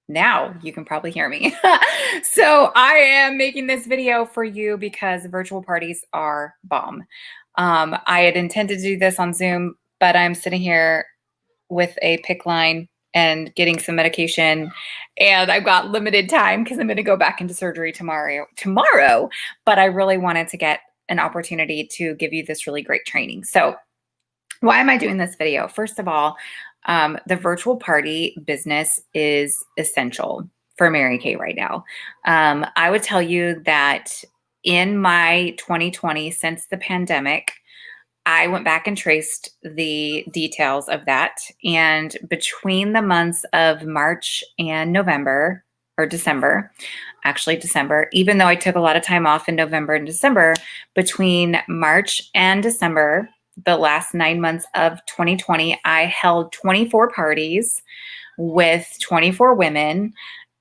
Now you can probably hear me. So I am making this video for you because virtual parties are bomb. I had intended to do this on Zoom, but I'm sitting here with a PICC line and getting some medication, and I've got limited time because I'm going to go back into surgery tomorrow, but I really wanted to get an opportunity to give you this really great training. So why am I doing this video? First of all, the virtual party business is essential for Mary Kay right now. I would tell you that in my 2020, since the pandemic, I went back and traced the details of that. And between the months of March and November, or December, actually December, even though I took a lot of time off in November and December, between March and December, the last 9 months of 2020, I held 24 parties with 24 women.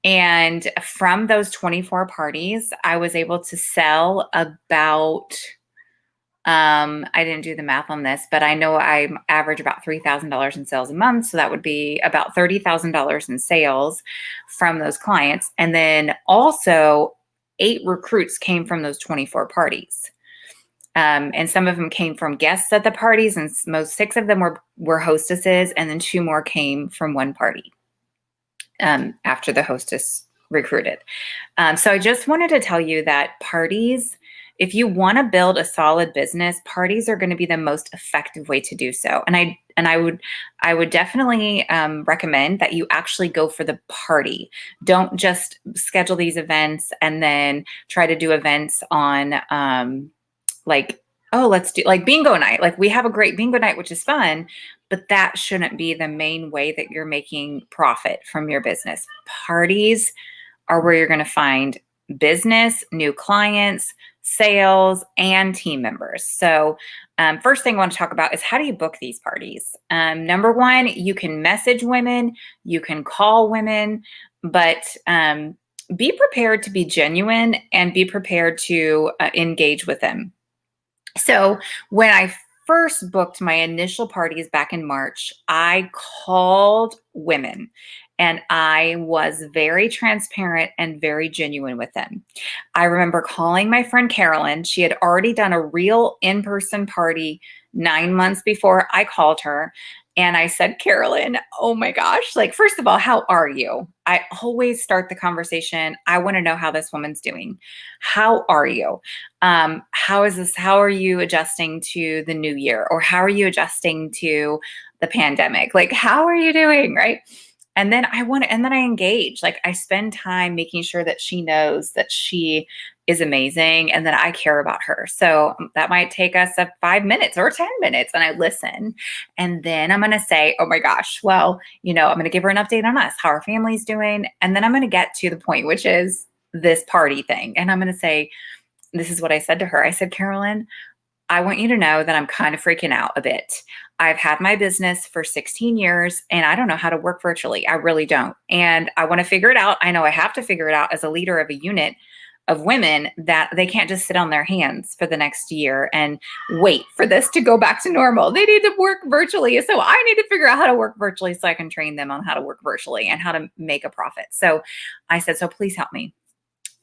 And from those 24 parties, I was able to sell about, I didn't do the math on this, but I know I average about $3,000 in sales a month. So that would be about $30,000 in sales from those clients. And then also 8 recruits came from those 24 parties. And some of them came from guests at the parties, and 6 of them were hostesses, and then 2 more came from one party after the hostess recruited. So I just wanted to tell you that parties, if you want to build a solid business, parties are going to be the most effective way to do so. And I would definitely recommend that you actually go for the party. Don't just schedule these events and then try to do events on like, oh, let's do like bingo night. Like we have a great bingo night, which is fun, but that shouldn't be the main way that you're making profit from your business. Parties are where you're going to find business, new clients, sales, and team members. So first thing I want to talk about is how do you book these parties? Number one, you can message women, you can call women, but be prepared to be genuine and be prepared to engage with them. So when I first booked my initial parties back in March, I called women and I was very transparent and very genuine with them. I remember calling my friend Carolyn. She had already done a real in-person party 9 months before I called her. And I said, Carolyn, oh my gosh, like, first of all, how are you? I always start the conversation. I want to know how this woman's doing. How are you? How is this? How are you adjusting to the new year? Or how are you adjusting to the pandemic? Like, how are you doing? Right. And then I engage. Like I spend time making sure that she knows that she is amazing and that I care about her. So that might take us 5 minutes or 10 minutes, and I listen. And then I'm going to say, oh my gosh, well, I'm going to give her an update on us, how our family's doing. And then I'm going to get to the point, which is this party thing. And I'm going to say, this is what I said to her. I said, Carolyn, I want you to know that I'm kind of freaking out a bit. I've had my business for 16 years and I don't know how to work virtually. I really don't. And I want to figure it out. I know I have to figure it out as a leader of a unit of women, that they can't just sit on their hands for the next year and wait for this to go back to normal. They need to work virtually. So I need to figure out how to work virtually so I can train them on how to work virtually and how to make a profit. So I said, so please help me.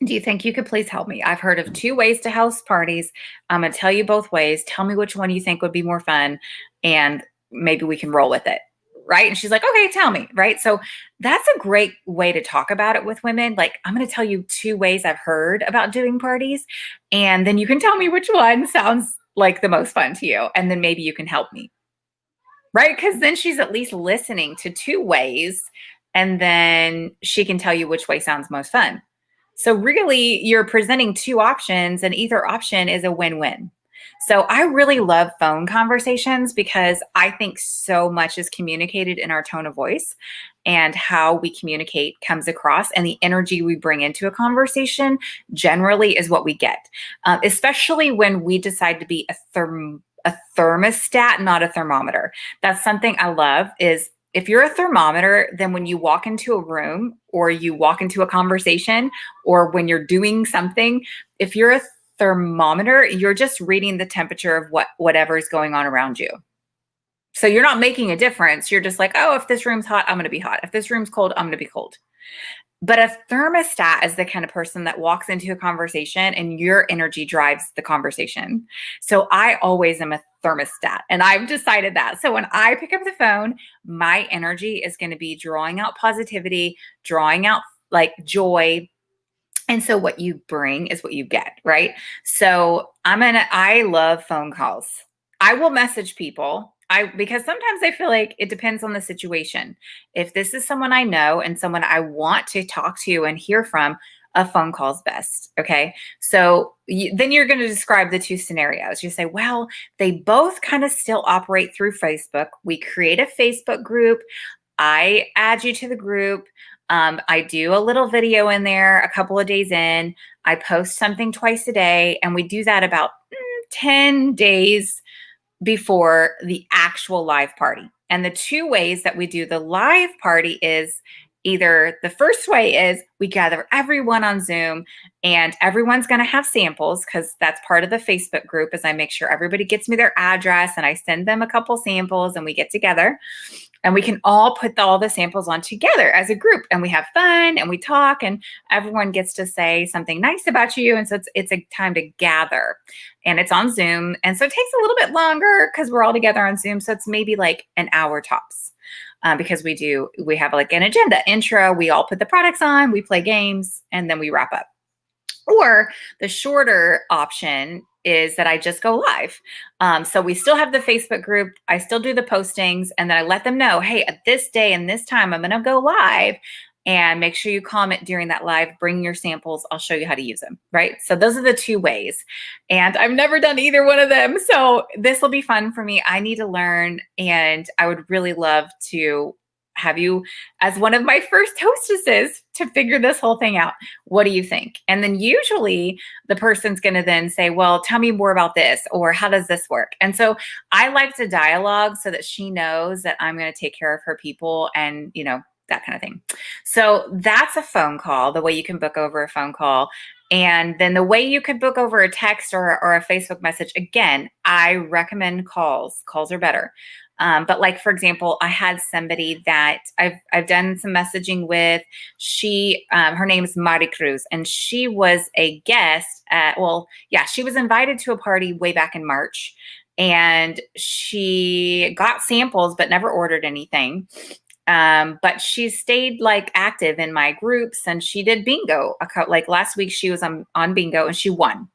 Do you think you could please help me? I've heard of 2 ways to host parties. I'm going to tell you both ways. Tell me which one you think would be more fun, and maybe we can roll with it. Right. And she's like, okay, tell me. Right. So that's a great way to talk about it with women. Like, I'm going to tell you 2 ways I've heard about doing parties, and then you can tell me which one sounds like the most fun to you. And then maybe you can help me. Right. Because then she's at least listening to 2 ways, and then she can tell you which way sounds most fun. So really, you're presenting 2 options, and either option is a win-win. So I really love phone conversations because I think so much is communicated in our tone of voice, and how we communicate comes across, and the energy we bring into a conversation generally is what we get, especially when we decide to be a thermostat, not a thermometer. That's something I love is, if you're a thermometer, then when you walk into a room or you walk into a conversation or when you're doing something, if you're a thermometer, you're just reading the temperature of whatever is going on around you. So you're not making a difference. You're just like, oh, if this room's hot, I'm going to be hot. If this room's cold, I'm going to be cold. But a thermostat is the kind of person that walks into a conversation and your energy drives the conversation. So I always am a thermostat, and I've decided that. So when I pick up the phone, my energy is going to be drawing out positivity, drawing out like joy. And so what you bring is what you get, right? So I love phone calls. I will message people. Because sometimes I feel like it depends on the situation. If this is someone I know and someone I want to talk to and hear from, a phone call's best. Okay. So then you're going to describe the two scenarios. You say, well, they both kind of still operate through Facebook. We create a Facebook group. I add you to the group. I do a little video in there a couple of days in. I post something twice a day, and we do that about 10 days before the actual live party. And the two ways that we do the live party is either the first way is we gather everyone on Zoom, and everyone's going to have samples, because that's part of the Facebook group is I make sure everybody gets me their address and I send them a couple samples and we get together. And we can all put all the samples on together as a group, and we have fun and we talk, and everyone gets to say something nice about you. And so it's a time to gather, and it's on Zoom. And so it takes a little bit longer because we're all together on Zoom. So it's maybe like an hour tops, because we have like an agenda intro. We all put the products on, we play games, and then we wrap up. Or the shorter option is that I just go live. So we still have the Facebook group. I still do the postings, and then I let them know, hey, at this day and this time, I'm going to go live, and make sure you comment during that live, bring your samples. I'll show you how to use them, right? So those are the two ways. And I've never done either one of them. So this will be fun for me. I need to learn, and I would really love to have you as one of my first hostesses to figure this whole thing out. What do you think? And then usually the person's going to then say, well, tell me more about this, or how does this work? And so I like to dialogue so that she knows that I'm going to take care of her people, and, that kind of thing. So that's a phone call, the way you can book over a phone call. And then the way you could book over a text or a Facebook message, again, I recommend calls. Calls are better. But like, for example, I had somebody that I've done some messaging with. Her name is Mari Cruz, and she was a guest she was invited to a party way back in March, and she got samples but never ordered anything. But she stayed like active in my groups, and she did bingo. Like last week, she was on bingo and she won.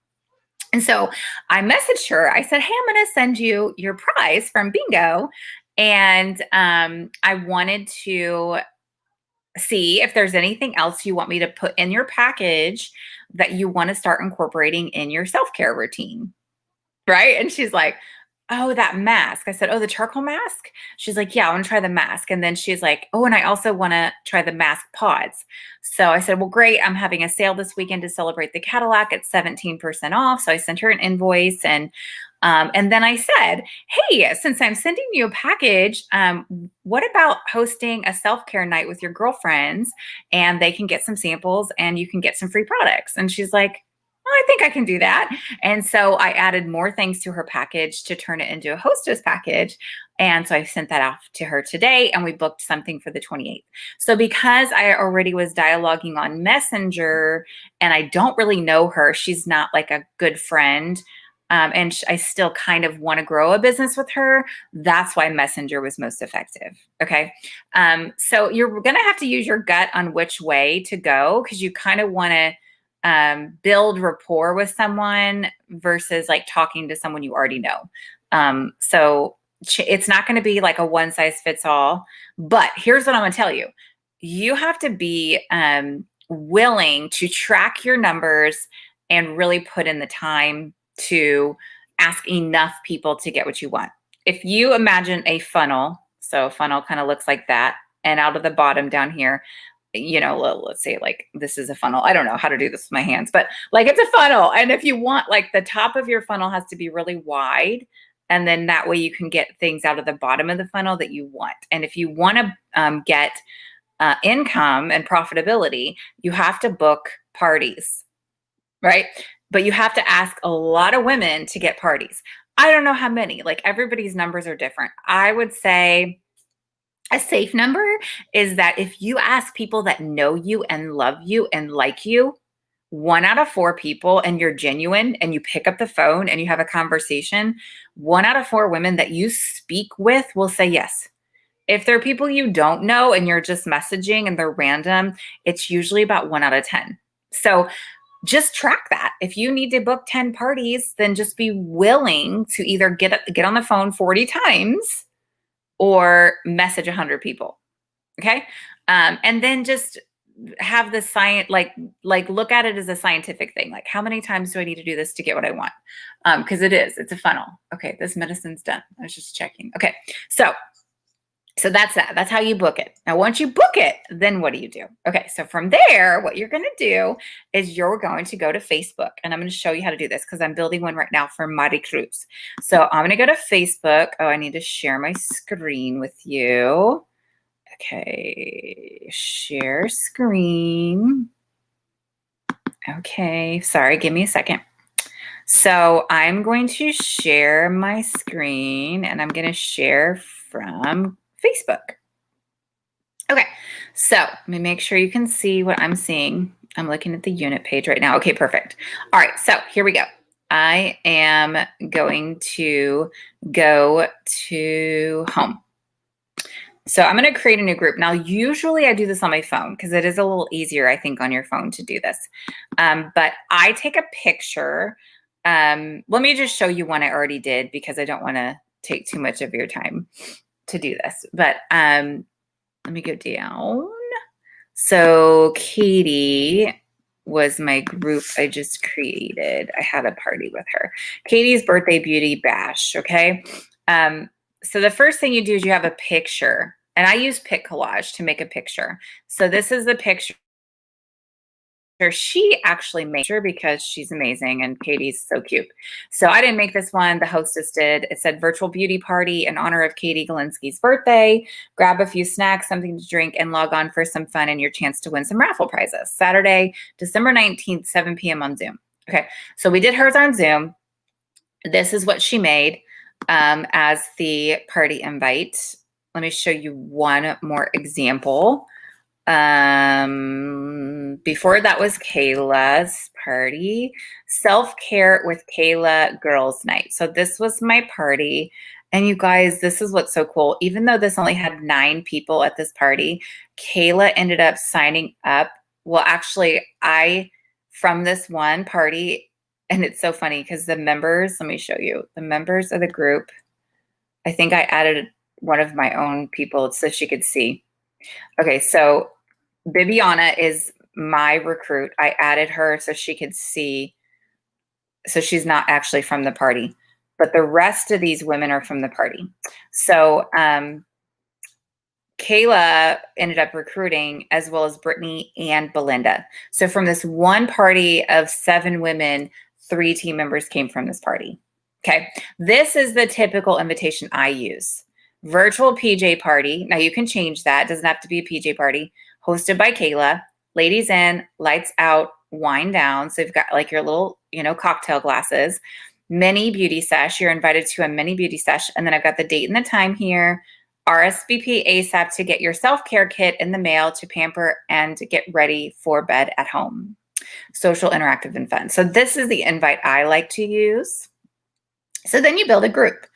And so I messaged her. I said, hey, I'm going to send you your prize from bingo. And I wanted to see if there's anything else you want me to put in your package that you want to start incorporating in your self-care routine. Right. And she's like, oh, that mask. I said, oh, the charcoal mask? She's like, yeah, I want to try the mask. And then she's like, oh, and I also want to try the mask pods. So I said, well, great. I'm having a sale this weekend to celebrate the Cadillac at 17% off. So I sent her an invoice, and then I said, hey, since I'm sending you a package, what about hosting a self-care night with your girlfriends, and they can get some samples and you can get some free products? And she's like, I think I can do that. And so I added more things to her package to turn it into a hostess package. And so I sent that off to her today, and we booked something for the 28th. So because I already was dialoguing on Messenger and I don't really know her, she's not like a good friend. And I still kind of want to grow a business with her. That's why Messenger was most effective. Okay. So you're going to have to use your gut on which way to go, because you kind of want to build rapport with someone versus like talking to someone you already know. So it's not going to be like a one size fits all, but here's what I'm going to tell you. You have to be willing to track your numbers and really put in the time to ask enough people to get what you want. If you imagine a funnel, so a funnel kind of looks like that, and out of the bottom down here, let's say like this is a funnel. I don't know how to do this with my hands, but like it's a funnel. And if you want, like the top of your funnel has to be really wide. And then that way you can get things out of the bottom of the funnel that you want. And if you want to get income and profitability, you have to book parties, right? But you have to ask a lot of women to get parties. I don't know how many. Like everybody's numbers are different. I would say a safe number is that if you ask people that know you and love you and like you, 1 out of 4 people, and you're genuine and you pick up the phone and you have a conversation, 1 out of 4 women that you speak with will say yes. If there are people you don't know and you're just messaging and they're random, it's usually about 1 out of 10. So just track that. If you need to book 10 parties, then just be willing to either get on the phone 40 times or message 100 people. Okay. And then just have the science, like look at it as a scientific thing. Like, how many times do I need to do this to get what I want? Because it's a funnel. Okay. This medicine's done. I was just checking. Okay. So that's that. That's how you book it. Now, once you book it, then what do you do? Okay, so from there, what you're going to do is you're going to go to Facebook, and I'm going to show you how to do this because I'm building one right now for Maricruz. So I'm going to go to Facebook. Oh, I need to share my screen with you. Okay, share screen. Okay, sorry, give me a second. So I'm going to share my screen, and I'm going to share from Facebook. Okay, so let me make sure you can see what I'm seeing. I'm looking at the unit page right now. Okay, perfect. All right, so here we go. I am going to go to home. So I'm going to create a new group. Now, usually I do this on my phone because it is a little easier, I think, on your phone to do this. But I take a picture. Let me just show you one I already did because I don't want to take too much of your time to do this. But let me go down. So Katie was my group I just created. I had a party with her. Katie's birthday beauty bash. Okay. So the first thing you do is you have a picture, and I use Pic Collage to make a picture. So this is the picture she actually made her because she's amazing and Katie's so cute. So I didn't make this one. The hostess did. It said virtual beauty party in honor of Katie Galinsky's birthday. Grab a few snacks, something to drink, and log on for some fun and your chance to win some raffle prizes. Saturday, December 19th, 7 p.m. on Zoom. Okay, so we did hers on Zoom. This is what she made as the party invite. Let me show you one more example. Before that was Kayla's party, self-care with Kayla girls night. So this was my party. And you guys, this is what's so cool. Even though this only had 9 people at this party, Kayla ended up signing up. Well, actually, from this one party, and it's so funny because the members, let me show you, the members of the group, I think I added one of my own people so she could see. Okay, so Bibiana is my recruit. I added her so she could see. So she's not actually from the party, but the rest of these women are from the party. So Kayla ended up recruiting, as well as Brittany and Belinda. So from this one party of 7 women, 3 team members came from this party. Okay, this is the typical invitation I use. Virtual PJ party. Now you can change that. It doesn't have to be a PJ party. Hosted by Kayla. Ladies in, lights out, wine down. So you've got like your little, cocktail glasses. Mini beauty sesh. You're invited to a mini beauty sesh. And then I've got the date and the time here. RSVP ASAP to get your self-care kit in the mail to pamper and get ready for bed at home. Social, interactive, and fun. So this is the invite I like to use. So then you build a group.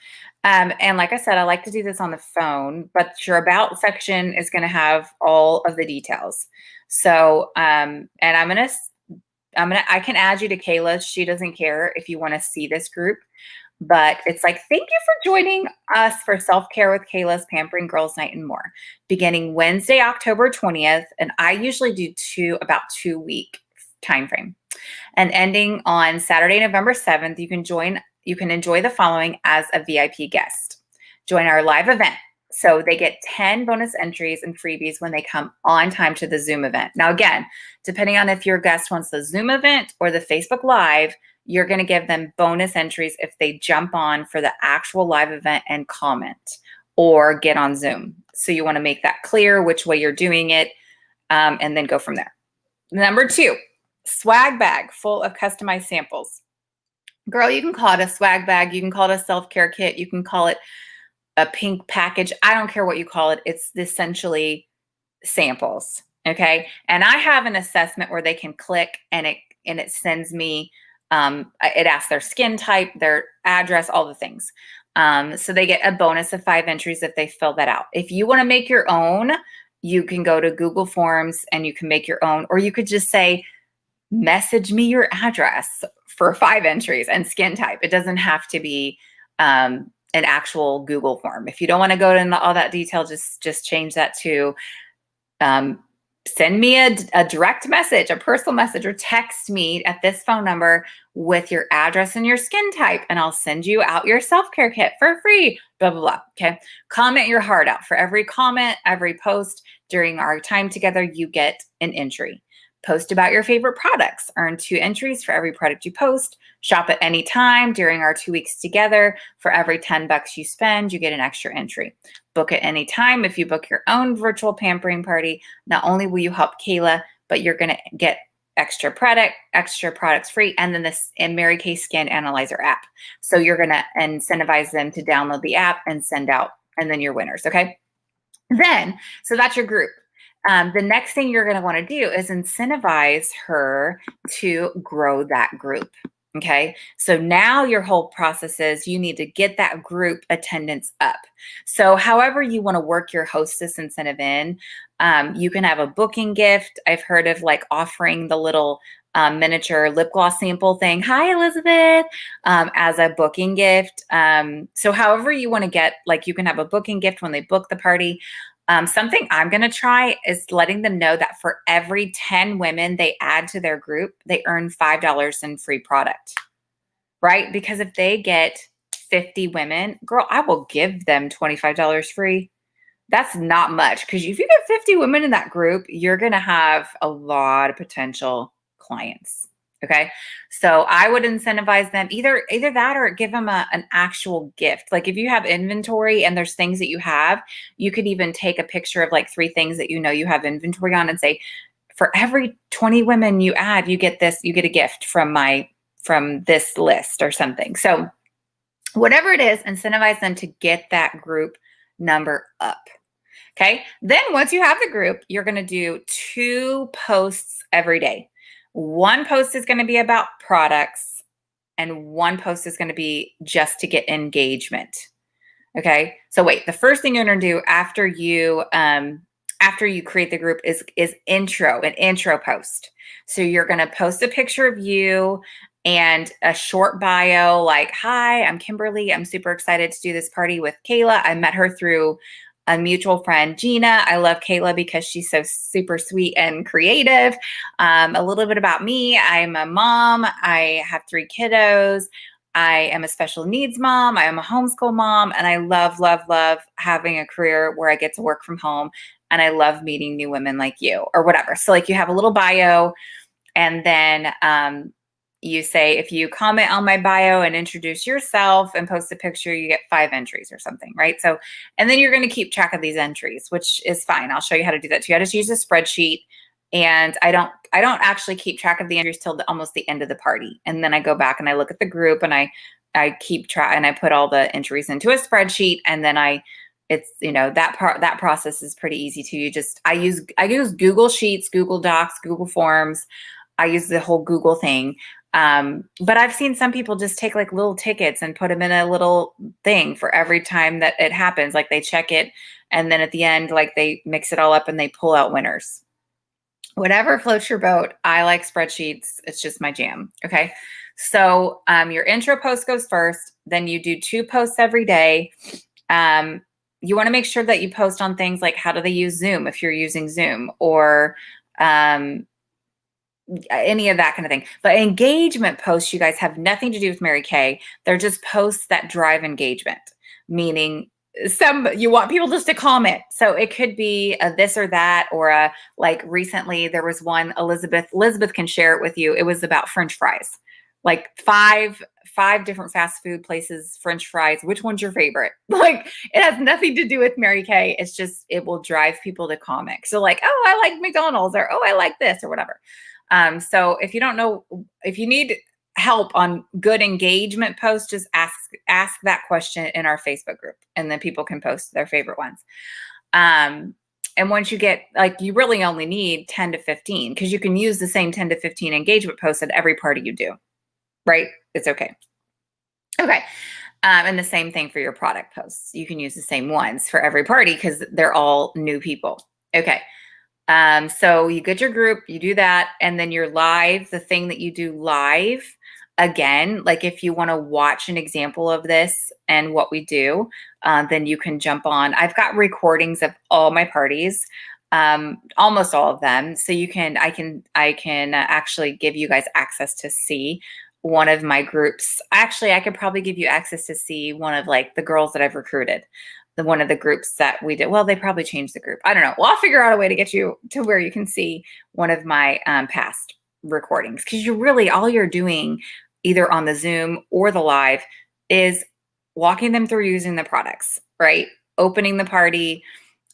And like I said, I like to do this on the phone, but your about section is going to have all of the details. So, and I can add you to Kayla. She doesn't care if you want to see this group, but it's like, thank you for joining us for self-care with Kayla's Pampering Girls Night and more, beginning Wednesday, October 20th. And I usually do about 2-week time frame, and ending on Saturday, November 7th. You can enjoy the following as a VIP guest. Join our live event. So they get 10 bonus entries and freebies when they come on time to the Zoom event. Now, again, depending on if your guest wants the Zoom event or the Facebook Live, you're going to give them bonus entries if they jump on for the actual live event and comment or get on Zoom. So you want to make that clear which way you're doing it, and then go from there. Number 2, swag bag full of customized samples. Girl, you can call it a swag bag. You can call it a self-care kit. You can call it a pink package. I don't care what you call it. It's essentially samples. Okay. And I have an assessment where they can click and it sends me, it asks their skin type, their address, all the things. So they get a bonus of 5 entries if they fill that out. If you want to make your own, you can go to Google Forms and you can make your own, or you could just say, message me your address for 5 entries and skin type. It doesn't have to be an actual Google form. If you don't want to go into all that detail, just change that to send me a direct message, a personal message, or text me at this phone number with your address and your skin type, and I'll send you out your self-care kit for free, blah, blah, blah. Okay. Comment your heart out. For every comment, every post during our time together, you get an entry. Post about your favorite products. Earn 2 entries for every product you post. Shop at any time during our 2 weeks together. For every $10 you spend, you get an extra entry. Book at any time. If you book your own virtual pampering party, not only will you help Kayla, but you're going to get extra products free, and then this and Mary Kay Skin Analyzer app. So you're going to incentivize them to download the app and send out, and then you're winners. Okay. Then, so that's your group. The next thing you're going to want to do is incentivize her to grow that group. Okay. So now your whole process is you need to get that group attendance up. So however you want to work your hostess incentive in, you can have a booking gift. I've heard of like offering the little miniature lip gloss sample thing. Hi, Elizabeth, as a booking gift. So however you want to get, like you can have a booking gift when they book the party. Something I'm going to try is letting them know that for every 10 women they add to their group, they earn $5 in free product, right? Because if they get 50 women, girl, I will give them $25 free. That's not much, because if you get 50 women in that group, you're going to have a lot of potential clients. Okay. So I would incentivize them either that or give them an actual gift. Like if you have inventory and there's things that you have, you could even take a picture of like 3 things that you know you have inventory on and say, for every 20 women you add, you get this, you get a gift from this list or something. So whatever it is, incentivize them to get that group number up. Okay. Then once you have the group, you're going to do 2 posts every day. 1 post is going to be about products and 1 post is going to be just to get engagement. Okay. So wait, the first thing you're going to do after you create the group is an intro post. So you're going to post a picture of you and a short bio like, hi, I'm Kimberly. I'm super excited to do this party with Kayla. I met her through a mutual friend, Gina. I love Kayla because she's so super sweet and creative. A little bit about me. I'm a mom. I have 3 kiddos. I am a special needs mom. I am a homeschool mom. And I love, love, love having a career where I get to work from home. And I love meeting new women like you or whatever. So like you have a little bio, and then you say, if you comment on my bio and introduce yourself and post a picture, you get 5 entries or something, right? So, and then you're going to keep track of these entries, which is fine. I'll show you how to do that too. I just use a spreadsheet, and I don't actually keep track of the entries till almost the end of the party. And then I go back and I look at the group and I keep track and I put all the entries into a spreadsheet, and then it's, that process is pretty easy too. I use Google Sheets, Google Docs, Google Forms. I use the whole Google thing. But I've seen some people just take like little tickets and put them in a little thing for every time that it happens. Like they check it, and then at the end, like they mix it all up and they pull out winners. Whatever floats your boat. I like spreadsheets. It's just my jam. Okay. So your intro post goes first. Then you do 2 posts every day. You want to make sure that you post on things like how do they use Zoom if you're using Zoom, or any of that kind of thing. But engagement posts, you guys, have nothing to do with Mary Kay. They're just posts that drive engagement, meaning you want people just to comment. So it could be a this or that, or a, like recently there was one, Elizabeth can share it with you. It was about French fries, like five different fast food places, French fries. Which one's your favorite? Like it has nothing to do with Mary Kay. It's just, it will drive people to comment. So like, oh, I like McDonald's, or, oh, I like this, or whatever. So if you don't know, if you need help on good engagement posts, just ask that question in our Facebook group, and then people can post their favorite ones. And once you get, like, you really only need 10 to 15, because you can use the same 10 to 15 engagement posts at every party you do, right? It's okay. Okay. And the same thing for your product posts. You can use the same ones for every party because they're all new people. Okay. So you get your group, you do that, and then your live, the thing that you do live, again, like if you want to watch an example of this and what we do, then you can jump on. I've got recordings of all my parties, almost all of them. So I can actually give you guys access to see one of my groups. Actually, I could probably give you access to see one of, like, the girls that I've recruited, one of the groups that we did. Well, they probably changed the group. I don't know. Well, I'll figure out a way to get you to where you can see one of my past recordings, because all you're doing either on the Zoom or the live is walking them through using the products, right? Opening the party,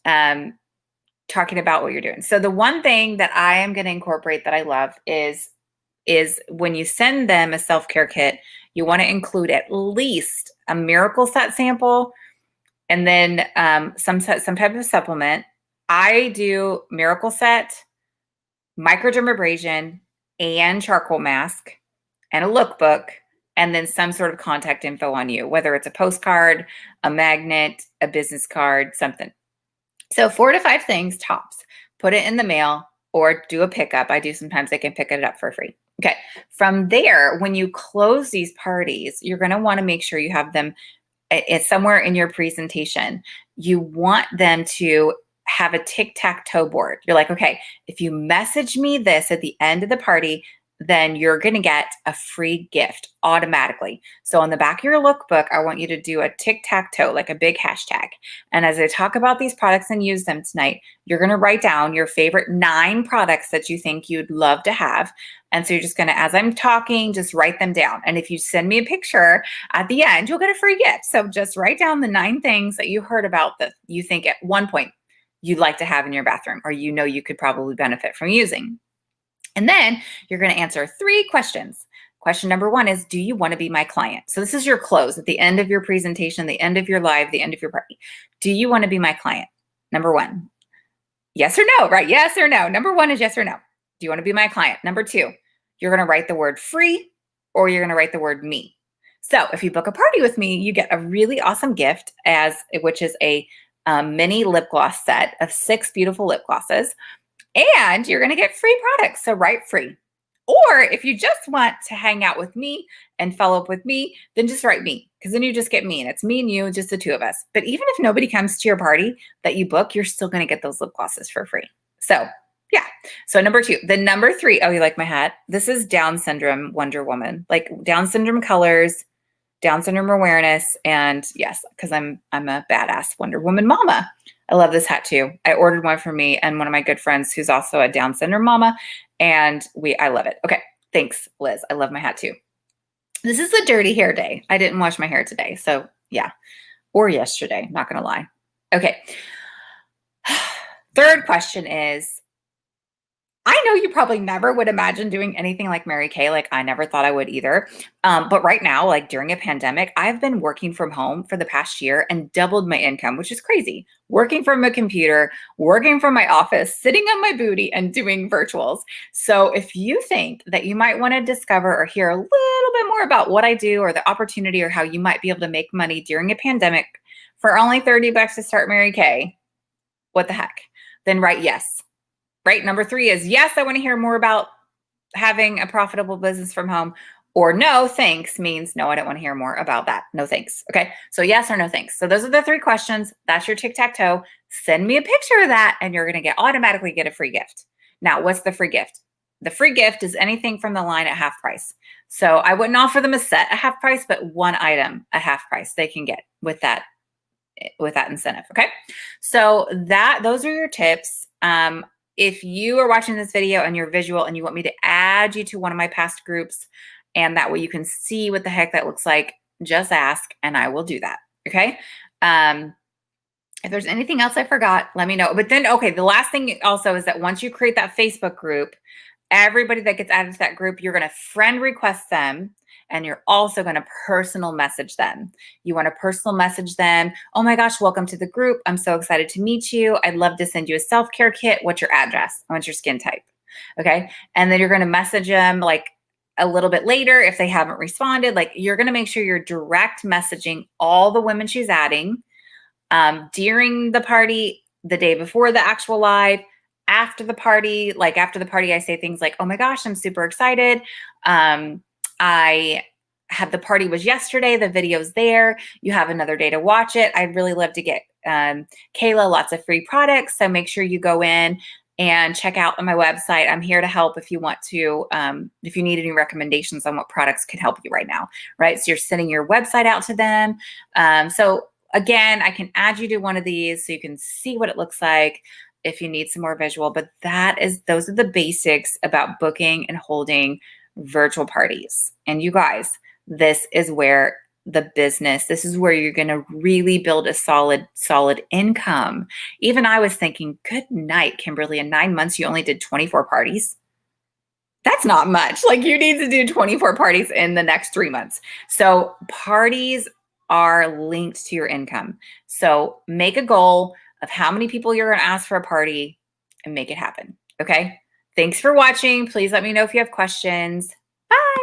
talking about what you're doing. So the one thing that I am going to incorporate that I love is when you send them a self-care kit, you want to include at least a Miracle Set sample, and then some type of supplement. I do Miracle Set, microdermabrasion, and charcoal mask, and a lookbook, and then some sort of contact info on you, whether it's a postcard, a magnet, a business card, something. So 4 to 5 things tops. Put it in the mail or do a pickup. I do sometimes. I can pick it up for free. Okay. From there, when you close these parties, you're going to want to make sure you have them somewhere in your presentation. You want them to have a tic-tac-toe board. You're like, okay, if you message me this at the end of the party, then you're going to get a free gift automatically. So on the back of your lookbook, I want you to do a tic-tac-toe, like a big hashtag. And as I talk about these products and use them tonight, you're going to write down your favorite 9 products that you think you'd love to have. And so you're just going to, as I'm talking, just write them down. And if you send me a picture at the end, you'll get a free gift. So just write down the 9 things that you heard about that you think at one point you'd like to have in your bathroom, or you could probably benefit from using. And then you're going to answer 3 questions. Question number 1 is, do you want to be my client? So this is your close at the end of your presentation, the end of your live, the end of your party. Do you want to be my client? Number 1. Yes or no, right? Yes or no. Number 1 is yes or no. Do you want to be my client? Number 2, you're going to write the word free, or you're going to write the word me. So if you book a party with me, you get a really awesome gift, which is a mini lip gloss set of 6 beautiful lip glosses. And you're going to get free products. So write free. Or if you just want to hang out with me and follow up with me, then just write me, because then you just get me, and it's me and you, just the 2 of us. But even if nobody comes to your party that you book, you're still going to get those lip glosses for free. So yeah. So number 2, the number 3. Oh, you like my hat? This is Down syndrome Wonder Woman, like Down syndrome colors, Down syndrome awareness. And yes, because I'm a badass Wonder Woman mama. I love this hat too. I ordered one for me and one of my good friends who's also a Down syndrome mama, and I love it. Okay, thanks, Liz. I love my hat too. This is a dirty hair day. I didn't wash my hair today, so yeah, or yesterday, not gonna lie. Okay, 3rd question is, I know you probably never would imagine doing anything like Mary Kay. Like, I never thought I would either. But right now, like during a pandemic, I've been working from home for the past year and doubled my income, which is crazy. Working from a computer, working from my office, sitting on my booty, and doing virtuals. So if you think that you might want to discover or hear a little bit more about what I do, or the opportunity, or how you might be able to make money during a pandemic for only $30 to start Mary Kay, what the heck? Then write yes. Right? Number 3 is, yes, I want to hear more about having a profitable business from home, or no, thanks means no, I don't want to hear more about that. No, thanks. Okay. So yes or no, thanks. So those are the 3 questions. That's your tic-tac-toe. Send me a picture of that and you're going to automatically get a free gift. Now, what's the free gift? The free gift is anything from the line at half price. So I wouldn't offer them a set at half price, but one item at half price they can get with that incentive. Okay. So those are your tips. If you are watching this video and you're visual and you want me to add you to one of my past groups, and that way you can see what the heck that looks like, just ask and I will do that. Okay. If there's anything else I forgot, let me know. But then, okay, the last thing also is that once you create that Facebook group, everybody that gets added to that group, you're going to friend request them. And you're also going to personal message them. You want to personal message them. Oh my gosh, welcome to the group. I'm so excited to meet you. I'd love to send you a self-care kit. What's your address? What's your skin type? Okay. And then you're going to message them like a little bit later if they haven't responded. Like, you're going to make sure you're direct messaging all the women she's adding during the party, the day before the actual live, after the party. Like, after the party, I say things like, oh my gosh, I'm super excited. I had the party was yesterday. The video's there. You have another day to watch it. I'd really love to get Kayla lots of free products. So make sure you go in and check out on my website. I'm here to help if you want to, if you need any recommendations on what products can help you right now, right? So you're sending your website out to them. So again, I can add you to one of these so you can see what it looks like if you need some more visual, but those are the basics about booking and holding virtual parties. And you guys, this is where this is where you're going to really build a solid income. Even I was thinking, good night, Kimberly, in 9 months, you only did 24 parties. That's not much. Like, you need to do 24 parties in the next 3 months. So parties are linked to your income. So make a goal of how many people you're going to ask for a party and make it happen. Okay. Thanks for watching. Please let me know if you have questions. Bye.